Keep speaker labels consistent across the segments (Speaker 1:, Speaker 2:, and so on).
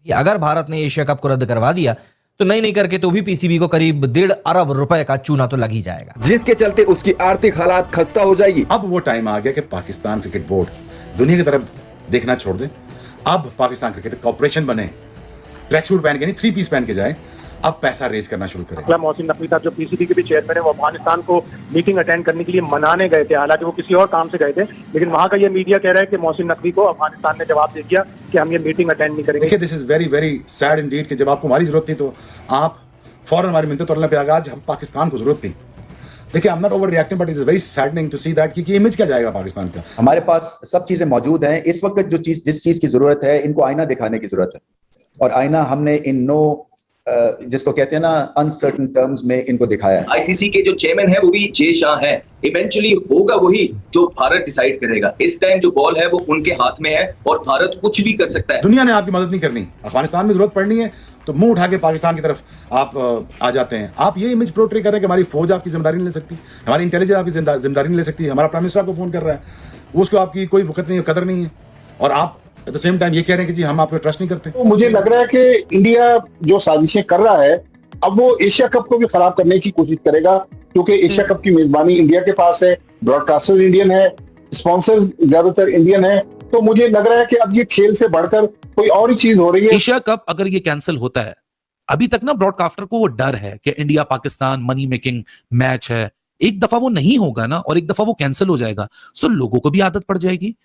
Speaker 1: कि अगर भारत ने एशिया कप को रद्द करवा दिया तो नहीं करके तो भी पीसीबी को करीब 1.5 अरब रुपए का चूना तो लग ही जाएगा,
Speaker 2: जिसके चलते उसकी आर्थिक हालात खस्ता हो जाएगी।
Speaker 3: अब वो टाइम आ गया कि पाकिस्तान क्रिकेट बोर्ड दुनिया की तरफ देखना छोड़ दे। अब पाकिस्तान क्रिकेट कॉर्पोरेशन बने, ट्रैक सूट पहन के नहीं 3 पीस पहन के जाए, अब पैसा रेज करना शुरू करें।
Speaker 4: मोहसिन नकवी साहब जो पीसीबी के भी चेयरमैन है, वो अफगानिस्तान को मीटिंग अटेंड करने के लिए मनाने गए थे, हालांकि वो किसी और काम से गए थे, लेकिन वहां का ये मीडिया कह रहा है कि मोहसिन नकवी को अफगानिस्तान ने जवाब दे दिया कि हम ये मीटिंग अटेंड नहीं करेंगे।
Speaker 3: देखिए, this is very very sad Indeed कि जब आपको हमारी जरूरत थी तो आप फौरन हमारी मिन्नत तोड़ने पे आज हम पाकिस्तान को जरूरत थी। देखिए, I am not over reacting but it is very saddening to see that कि इमेज क्या जाएगा पाकिस्तान का।
Speaker 5: हमारे पास सब चीजें मौजूद हैं इस वक्त, जिस चीज की जरूरत है इनको आईना दिखाने की जरूरत है, और आईना हमने इन जिसको कहते हैं ना अनसर्टन टर्म्स में इनको दिखाया है।
Speaker 6: आईसीसी के जो चेयरमैन है वो भी जय शाह है, इवेंचुअली होगा वही जो भारत डिसाइड करेगा। इस टाइम जो बॉल है वो उनके हाथ में है और भारत कुछ भी कर सकता है।
Speaker 3: दुनिया ने आपकी मदद नहीं करनी, अफगानिस्तान में जरूरत पड़नी है तो मुंह उठा के पाकिस्तान की तरफ आप आ जाते हैं। आप ये इमेज पोर्ट्रे कर रहे हैं कि हमारी फौज आपकी जिम्मेदारी नहीं ले सकती, हमारी इंटेलिजेंस आपकी जिम्मेदारी नहीं ले सकती, हमारा प्राइम मिनिस्टर आपको फोन कर रहा है, उसको आपकी कोई वक्त नहीं है, कदर नहीं है, और आप एट द सेम टाइम ये कह रहे हैं कि जी हम आपको ट्रस्ट नहीं करते।
Speaker 7: तो मुझे लग रहा है कि इंडिया जो साजिशें कर रहा है अब वो एशिया कप को भी खराब करने की कोशिश करेगा, क्योंकि एशिया कप की मेजबानी इंडिया के पास है, ब्रॉडकास्टर इंडियन है, स्पॉन्सर्स ज्यादातर इंडियन है, तो मुझे लग रहा है कि अब ये खेल से बढ़कर कोई और ही चीज हो रही है।
Speaker 8: एशिया कप अगर ये कैंसिल होता है, अभी तक ना ब्रॉडकास्टर को वो डर है कि India Pakistan money making match है, एक दफा वो नहीं होगा ना और एक दफा वो कैंसिल हो जाएगा, सो लोगों को भी आदत पड़ जाएगी,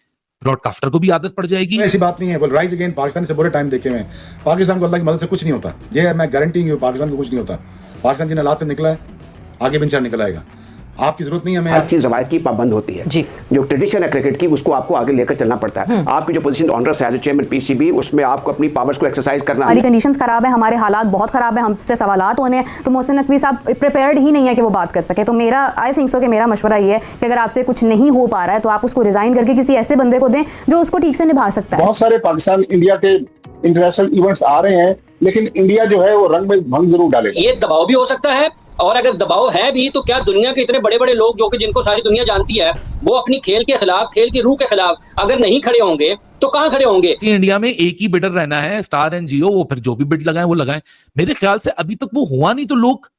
Speaker 8: ब्रॉडकास्टर को भी आदत पड़ जाएगी।
Speaker 3: ऐसी बात नहीं है, बोल राइज अगेन पाकिस्तान से बुरे टाइम देखे हुए, पाकिस्तान को अल्लाह की मदद से कुछ नहीं होता, ये मैं गारंटी हूं पाकिस्तान को कुछ नहीं होता। पाकिस्तान जिन हालात से निकला है आगे भी इंशाल्लाह निकल आएगा, आपकी जरूरत नहीं है। हमें
Speaker 9: हर चीज रवायत की पाबंद होती है जी, जो ट्रेडिशन है क्रिकेट की उसको आपको आगे लेकर चलना पड़ता है। आपकी जो पोजीशन ऑनरस है एज चेयरमैन पीसीबी, उसमें आपको अपनी पावर्स को एक्सरसाइज करना है।
Speaker 10: हमारी कंडीशंस खराब है, हमारे हालात बहुत खराब है, हमसे सवालात होने, तो मोहसिन नकवी साहब प्रिपेयर्ड ही नहीं है कि वो बात कर सके। तो मेरा आई थिंक सो कि मेरा मशवरा ये है कि अगर आपसे कुछ नहीं हो पा रहा है तो आप उसको रिजाइन करके किसी ऐसे बंदे को दें जो उसको ठीक से निभा सकता है।
Speaker 7: बहुत सारे पाकिस्तान इंडिया के इंटरनेशनल इवेंट्स आ रहे हैं, लेकिन इंडिया जो है वो रंग में भंग जरूर डालेगा।
Speaker 11: ये दबाव भी हो सकता है, और अगर दबाव है भी तो क्या दुनिया के इतने बड़े बड़े लोग जो कि जिनको सारी दुनिया जानती है, वो अपनी खेल के खिलाफ, खेल की रूह के खिलाफ अगर नहीं खड़े होंगे तो कहां खड़े होंगे?
Speaker 8: इंडिया में एक ही बिडर रहना है, स्टार एंड जियो, वो फिर जो भी बिड लगाए वो लगाएं। मेरे ख्याल से अभी तक वो हुआ नहीं, तो लोग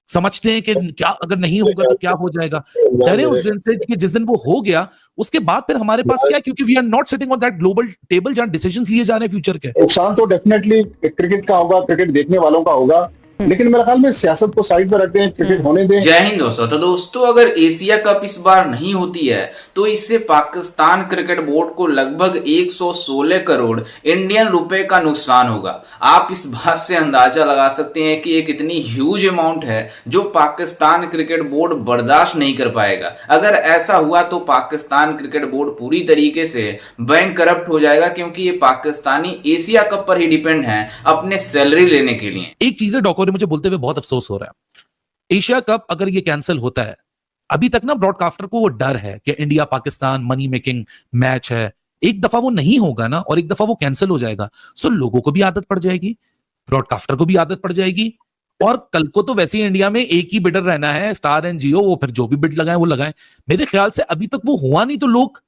Speaker 8: समझते हैं कि क्या अगर नहीं होगा तो क्या हो जाएगा। डरे उस दिन से कि जिस दिन वो हो गया उसके बाद फिर हमारे पास क्या है, क्योंकि we are not sitting on that global table जहां डिसीजंस लिए जा रहे हैं फ्यूचर के।
Speaker 7: नुकसान तो डेफिनेटली क्रिकेट का होगा, क्रिकेट देखने वालों का होगा, लेकिन मेरे ख्याल में सियासत को साइड पर रखते हैं, क्रिकेट होने दें।
Speaker 12: जय हिंद दोस्तों। तो दोस्तों, अगर एशिया कप इस बार नहीं होती है तो इससे पाकिस्तान क्रिकेट बोर्ड को लगभग 116 करोड़ इंडियन रुपए का नुकसान होगा। आप इस बात से अंदाजा लगा सकते हैं कि एक इतनी ह्यूज अमाउंट है जो पाकिस्तान क्रिकेट बोर्ड बर्दाश्त नहीं कर पाएगा। अगर ऐसा हुआ तो पाकिस्तान क्रिकेट बोर्ड पूरी तरीके से बैंक करप्ट हो जाएगा, क्योंकि ये पाकिस्तानी एशिया कप पर ही डिपेंड है अपने सैलरी लेने के लिए।
Speaker 8: एक चीज है डॉक्टर, मुझे बोलते हुए बहुत अफसोस हो रहा है, एशिया कप अगर ये कैंसिल होता है, अभी तक ना ब्रॉडकास्टर को वो डर है कि India Pakistan money making match है, एक दफा वो नहीं होगा ना और एक दफा वो कैंसिल हो जाएगा, सो लोगों को भी आदत पड़ जाएगी, ब्रॉडकास्टर को भी आदत पड़ जाएगी, और कल को तो वैसे ही इंडिया में एक ही बिडर रहना है, स्टार एंड जियो, वो फिर जो भी बिड लगाए वो लगाएं। मेरे ख्याल से अभी तक वो हुआ नहीं, तो लोग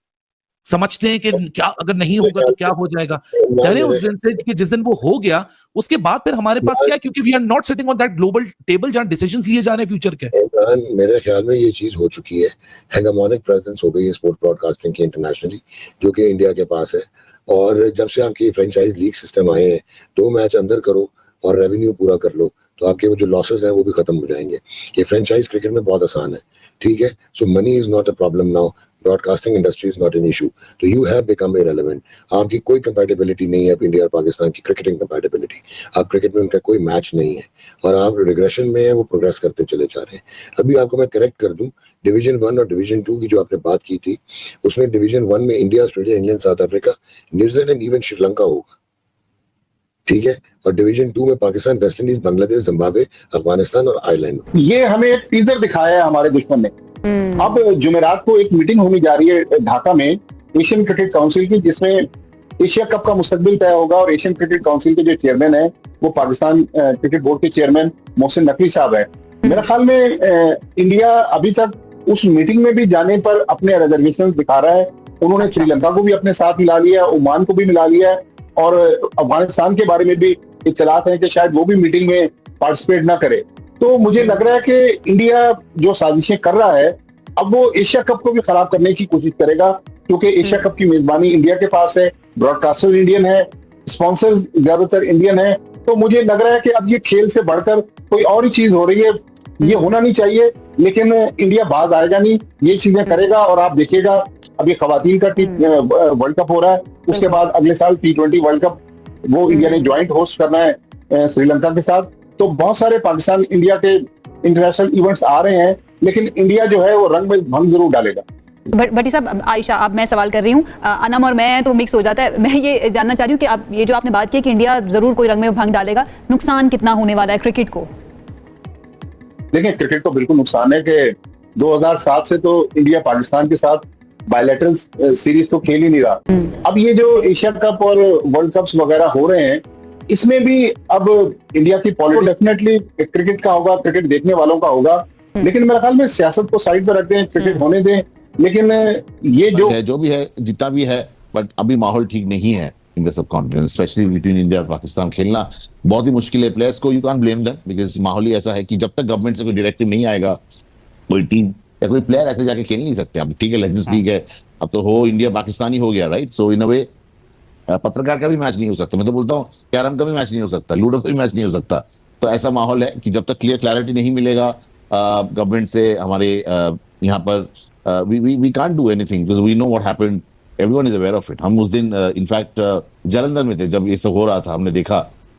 Speaker 8: समझते हैं कि क्या अगर नहीं होगा तो क्या हो जाएगा। डरे उस दिन से कि जिस दिन वो हो गया उसके बाद फिर हमारे पास क्या है, क्योंकि we are not sitting on that global table जहां डिसीजंस लिए जा रहे हैं फ्यूचर के।
Speaker 13: मेरे ख्याल में ये चीज हो चुकी है, हेगेमोनिक प्रेजेंस हो गई है स्पोर्ट ब्रॉडकास्टिंग की इंटरनेशनली, जो कि इंडिया के पास है। और जब से आपकी फ्रेंचाइज लीग सिस्टम आए हैं, 2 मैच अंदर करो और रेवेन्यू पूरा कर लो तो आपके वो जो लॉसेस हैं वो भी खत्म हो जाएंगे। ये फ्रेंचाइज क्रिकेट में बहुत आसान है, ठीक है। So money is not a problem now, broadcasting industry is not an issue, तो यू हैव बिकम इरेलेवेंट। आपकी कोई कंपैटिबिलिटी नहीं है इंडिया और पाकिस्तान की क्रिकेटिंग कंपैटिबिलिटी, आप क्रिकेट में उनका कोई मैच नहीं है और आप रिग्रेशन में है, वो प्रोग्रेस करते चले जा रहे हैं। अभी आपको मैं करेक्ट कर दूं, डिवीजन 1 और डिवीजन 2 की जो आपने बात की थी, उसमें डिवीजन 1 में India, Australia, England, south Africa, New Zealand and even Sri Lanka होगा, ठीक है। और डिवीजन 2 में Pakistan, West Indies, Bangladesh, Zimbabwe, Afghanistan और आयरलैंड।
Speaker 7: ये हमें एक टीजर दिखाया है हमारे दुश्मन ने। अब जुमेरात को एक मीटिंग होने जा रही है ढाका में एशियन क्रिकेट काउंसिल की, जिसमें एशिया कप का मुस्तकबिल तय होगा, और एशियन क्रिकेट काउंसिल के जो चेयरमैन है वो पाकिस्तान क्रिकेट बोर्ड के चेयरमैन मोहसिन नकवी साहब है। मेरे ख्याल में इंडिया अभी तक उस मीटिंग में भी जाने पर अपने रिजर्वेशन दिखा रहा है। उन्होंने श्रीलंका को भी अपने साथ मिला लिया, ओमान को भी मिला लिया है, और अफगानिस्तान के बारे में भी इत्तलात हैं कि शायद वो भी मीटिंग में पार्टिसिपेट ना करे। तो मुझे लग रहा है कि इंडिया जो साजिशें कर रहा है अब वो एशिया कप को भी खराब करने की कोशिश करेगा, क्योंकि एशिया कप की मेजबानी इंडिया के पास है, ब्रॉडकास्टर इंडियन है, स्पॉन्सर्स ज्यादातर इंडियन है। तो मुझे लग रहा है कि अब ये खेल से बढ़कर कोई और ही चीज हो रही है, ये होना नहीं चाहिए, लेकिन इंडिया बाज आएगा नहीं, ये चीजें करेगा। और आप देखिएगा अभी खवातीन का वर्ल्ड कप हो रहा है, उसके बाद अगले साल T20 वर्ल्ड कप वो इंडिया ने ज्वाइंट होस्ट करना है श्रीलंका के साथ। तो बहुत सारे पाकिस्तान इंडिया के इंटरनेशनल इवेंट्स आ रहे हैं, लेकिन इंडिया जो है वो रंग में भंग जरूर डालेगा।
Speaker 14: भट्टी साहब, आयशा, अब मैं सवाल कर रही हूँ, अनम और मैं तो मिक्स हो जाता है। मैं ये जानना चाह रही हूँ कि आप ये जो आपने बात की कि इंडिया जरूर कोई रंग में भंग डालेगा, नुकसान कितना होने वाला है क्रिकेट को?
Speaker 7: देखिए, क्रिकेट को बिल्कुल नुकसान है कि 2007 से तो इंडिया पाकिस्तान के साथ बायलैटरल सीरीज तो खेल ही नहीं रहा। अब ये जो एशिया कप और वर्ल्ड कप्स वगैरह हो रहे हैं, इसमें भी अब इंडिया की पॉलिटिक्स डेफिनेटली क्रिकेट का होगा, क्रिकेट देखने वालों का होगा, लेकिन मेरे ख्याल में सियासत को साइड पर रखते हैं, क्रिकेट होने दें। लेकिन ये जो
Speaker 15: भी है, जितना भी है, बट अभी माहौल ठीक नहीं है in the sub continent, specially between India और पाकिस्तान। खेलना बहुत ही मुश्किल है। प्लेयर्स को you can't blame them, because माहौल ही ऐसा है कि जब तक गवर्नमेंट से कोई डायरेक्टिव नहीं आएगा, कोई टीम या कोई प्लेयर ऐसे जाके खेल नहीं सकते। अब ठीक है, लेजेंड्स लीग है, अब तो हो इंडिया पाकिस्तानी हो गया, राइट? सो इन अ वे पत्रकार का भी मैच नहीं हो सकता। मैं तो बोलता हूँ कैरम का भी मैच नहीं हो सकता, लूडो का भी मैच नहीं हो सकता। तो ऐसा माहौल है कि जब तक क्लैरिटी नहीं मिलेगा गवर्नमेंट से, हमारे यहाँ पर we can't do anything because we know what happened. Everyone is aware of it. हम उस दिन इनफैक्ट जालंधर में थे जब ये सब हो रहा था, हमने देखा,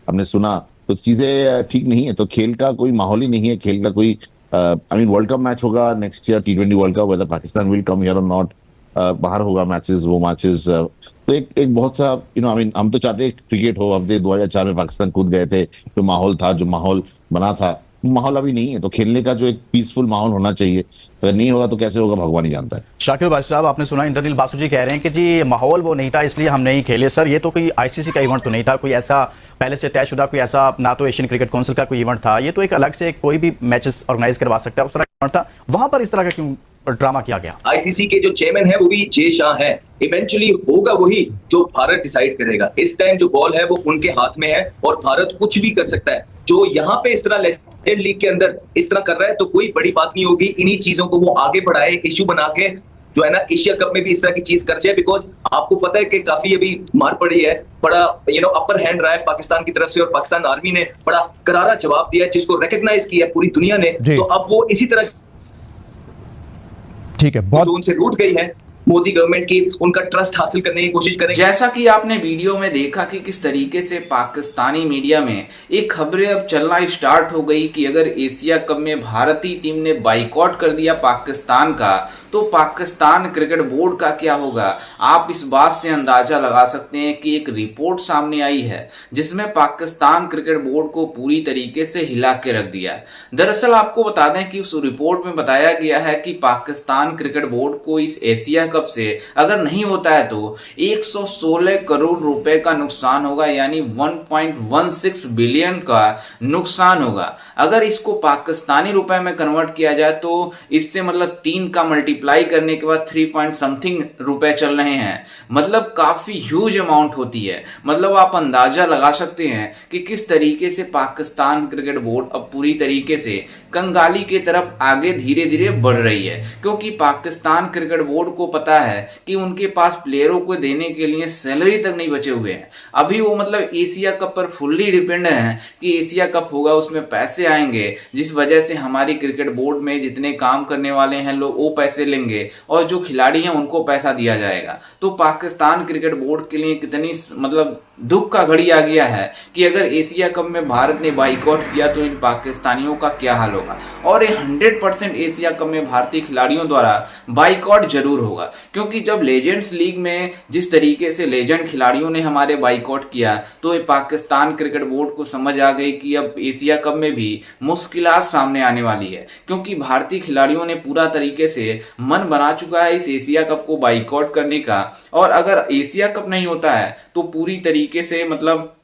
Speaker 15: हमने सुना, तो चीजें ठीक नहीं है। तो खेल का कोई माहौल ही नहीं है, खेल का कोई वर्ल्ड कप मैच होगा next year, T20 world cup, whether Pakistan will come here और नॉट, बाहर होगा मैचेस, वो मैचेस। तो एक बहुत सा हम तो चाहते क्रिकेट हो। हम 2004 में पाकिस्तान कूद गए थे, जो माहौल था, जो माहौल बना था, माहौल अभी नहीं है। तो खेलने का जो एक पीसफुल माहौल होना चाहिए, अगर नहीं होगा तो कैसे होगा, भगवान ही जानता है।
Speaker 16: शाकिर भाई साहब, आपने सुना इंद्रनील बासु जी कह रहे हैं कि जी माहौल वो नहीं था इसलिए हम नहीं खेले। सर, ये तो कोई ICC का इवेंट तो नहीं था, कोई ऐसा पहले से तयशुदा कोई ऐसा, ना तो एशियन क्रिकेट काउंसिल का कोई इवेंट था। ये तो एक अलग से कोई भी मैचेस ऑर्गेनाइज करवा सकता है, उस तरह का इवेंट था। वहां पर इस तरह का क्यों ड्रामा किया गया?
Speaker 6: ICC के जो चेयरमैन है वो भी जय शाह है। इवेंचुअली होगा वही जो भारत डिसाइड करेगा। इस टाइम जो बॉल है वो उनके हाथ में है और भारत कुछ भी कर सकता है। जो यहाँ पे इस तरह लेजेंड लीग के अंदर इस तरह कर रहा है तो कोई बड़ी बात नहीं होगी। इन्हीं चीजों को वो आगे बढ़ाए, इश्यू बना के जो है ना एशिया कप में भी इस तरह की चीज कर जाए। बिकॉज आपको पता है कि काफी अभी मार पड़ी है, बड़ा अपर हैंड रहा है पाकिस्तान की तरफ से, और पाकिस्तान आर्मी ने बड़ा करारा जवाब दिया है, जिसको रिकॉग्नाइज किया है पूरी दुनिया ने। तो अब वो इसी तरह
Speaker 1: ठीक है, बहुत
Speaker 6: उनसे रूठ गई है मोदी गवर्नमेंट की, उनका ट्रस्ट हासिल करने की कोशिश करेंगे।
Speaker 12: जैसा कि आपने वीडियो में देखा कि किस तरीके से पाकिस्तानी मीडिया में एक खबरें अब चलना स्टार्ट हो गई कि अगर एशिया कप में भारतीय टीम ने बाइकआउट कर दिया पाकिस्तान का, तो पाकिस्तान क्रिकेट बोर्ड का क्या होगा। आप इस बात से अंदाजा लगा सकते हैं कि एक रिपोर्ट सामने आई है जिसमें पाकिस्तान क्रिकेट बोर्ड को पूरी तरीके से हिला के रख दिया। दरअसल आपको बता दें कि उस रिपोर्ट में बताया गया है कि पाकिस्तान क्रिकेट बोर्ड को इस एशिया कप से अगर नहीं होता है तो 116 करोड़ रुपए का नुकसान होगा, यानी 1.16 बिलियन का नुकसान होगा। अगर इसको पाकिस्तानी रुपए में कन्वर्ट किया जाए तो इससे मतलब 3 का मल्टीप्लाई करने के बाद 3 पॉइंट समथिंग रुपए चल रहे हैं। मतलब काफी ह्यूज अमाउंट होती है। मतलब आप अंदाजा लगा सकते हैं कि किस तरीके से पाकिस्तान क्रिकेट बोर्ड अब पूरी तरीके से कंगाली की तरफ आगे धीरे धीरे बढ़ रही है, क्योंकि पाकिस्तान क्रिकेट बोर्ड को पता है कि उनके पास प्लेयरों को देने के लिए सैलरी तक नहीं बचे हुए हैं। अभी वो मतलब एशिया कप पर फुल्ली डिपेंड है कि एशिया कप होगा, उसमें पैसे आएंगे, जिस वजह से हमारी क्रिकेट बोर्ड में जितने काम करने वाले हैं लोग वो पैसे लेंगे और जो खिलाड़ी हैं उनको पैसा दिया जाएगा। तो पाकिस्तान क्रिकेट बोर्ड के लिए कितनी मतलब दुख का घड़ी आ गया है कि अगर एशिया कप में भारत ने बाइकआउट किया तो इन पाकिस्तानियों का क्या हाल होगा। और ये 100% एशिया कप में भारतीय खिलाड़ियों द्वारा बाइकआउट जरूर होगा, क्योंकि जब लेजेंड्स लीग में जिस तरीके से लेजेंड खिलाड़ियों ने हमारे बाइकआउट किया तो ये पाकिस्तान क्रिकेट बोर्ड को समझ आ गई कि अब एशिया कप में भी मुश्किलात सामने आने वाली है, क्योंकि भारतीय खिलाड़ियों ने पूरा तरीके से मन बना चुका है इस एशिया कप को बाइकआउट करने का। और अगर एशिया कप नहीं होता है तो पूरी तरीके से मतलब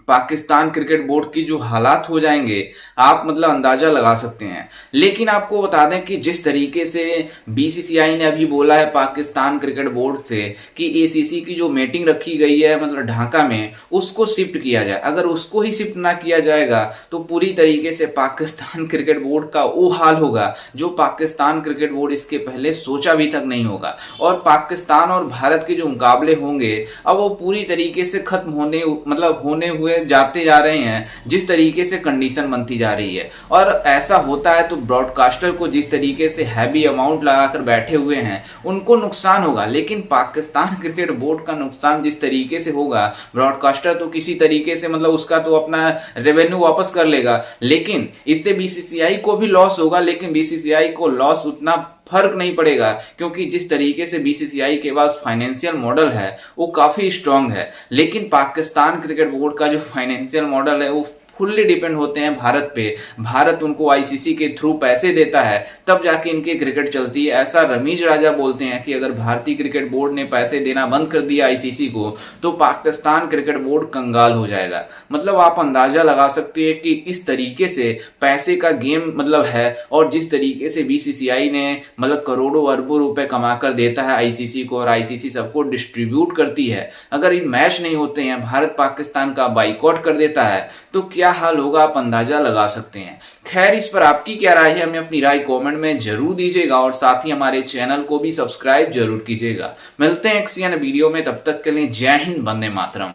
Speaker 12: पाकिस्तान क्रिकेट बोर्ड की जो हालात हो जाएंगे आप मतलब अंदाजा लगा सकते हैं। लेकिन आपको बता दें कि जिस तरीके से बीसीसीआई ने अभी बोला है पाकिस्तान क्रिकेट बोर्ड से कि एसीसी की जो मीटिंग रखी गई है मतलब ढाका में उसको शिफ्ट किया जाए, अगर उसको ही शिफ्ट ना किया जाएगा तो पूरी तरीके से पाकिस्तान क्रिकेट बोर्ड का वो हाल होगा जो पाकिस्तान क्रिकेट बोर्ड इसके पहले सोचा भी तक नहीं होगा। और पाकिस्तान और भारत के जो मुकाबले होंगे अब वो पूरी तरीके से खत्म होने हुए जाते जा रहे हैं जिस तरीके से कंडीशन बनती जा रही है। और ऐसा होता है तो ब्रॉडकास्टर को जिस तरीके से हैवी अमाउंट लगाकर बैठे हुए हैं उनको नुकसान होगा, लेकिन पाकिस्तान क्रिकेट बोर्ड का नुकसान जिस तरीके से होगा ब्रॉडकास्टर तो किसी तरीके से मतलब उसका तो अपना रेवेन्यू वापस कर लेगा, लेकिन इससे बीसीसीआई को भी लॉस होगा। लेकिन बीसीसीआई को लॉस उतना फर्क नहीं पड़ेगा क्योंकि जिस तरीके से बीसीसीआई के पास फाइनेंशियल मॉडल है वो काफी स्ट्रांग है। लेकिन पाकिस्तान क्रिकेट बोर्ड का जो फाइनेंशियल मॉडल है वो फुल्ली डिपेंड होते हैं भारत पे। भारत उनको आईसीसी के थ्रू पैसे देता है तब जाके इनकी क्रिकेट चलती है। ऐसा रमीज राजा बोलते हैं कि अगर भारतीय क्रिकेट बोर्ड ने पैसे देना बंद कर दिया आईसीसी को तो पाकिस्तान क्रिकेट बोर्ड कंगाल हो जाएगा। मतलब आप अंदाजा लगा सकते हैं कि इस तरीके से पैसे का गेम मतलब है और जिस तरीके से बीसीसीआई ने मतलब करोड़ों अरबों रुपए कमा कर देता है आईसीसी को और आईसीसी सबको डिस्ट्रीब्यूट करती है। अगर इन मैच नहीं होते हैं, भारत पाकिस्तान का बाइकआउट कर देता है तो क्या हाल होगा आप अंदाजा लगा सकते हैं। खैर इस पर आपकी क्या राय है हमें अपनी राय कमेंट में जरूर दीजिएगा और साथ ही हमारे चैनल को भी सब्सक्राइब जरूर कीजिएगा। मिलते हैं किसी अन्य वीडियो में, तब तक के लिए जय हिंद, वंदे मातरम।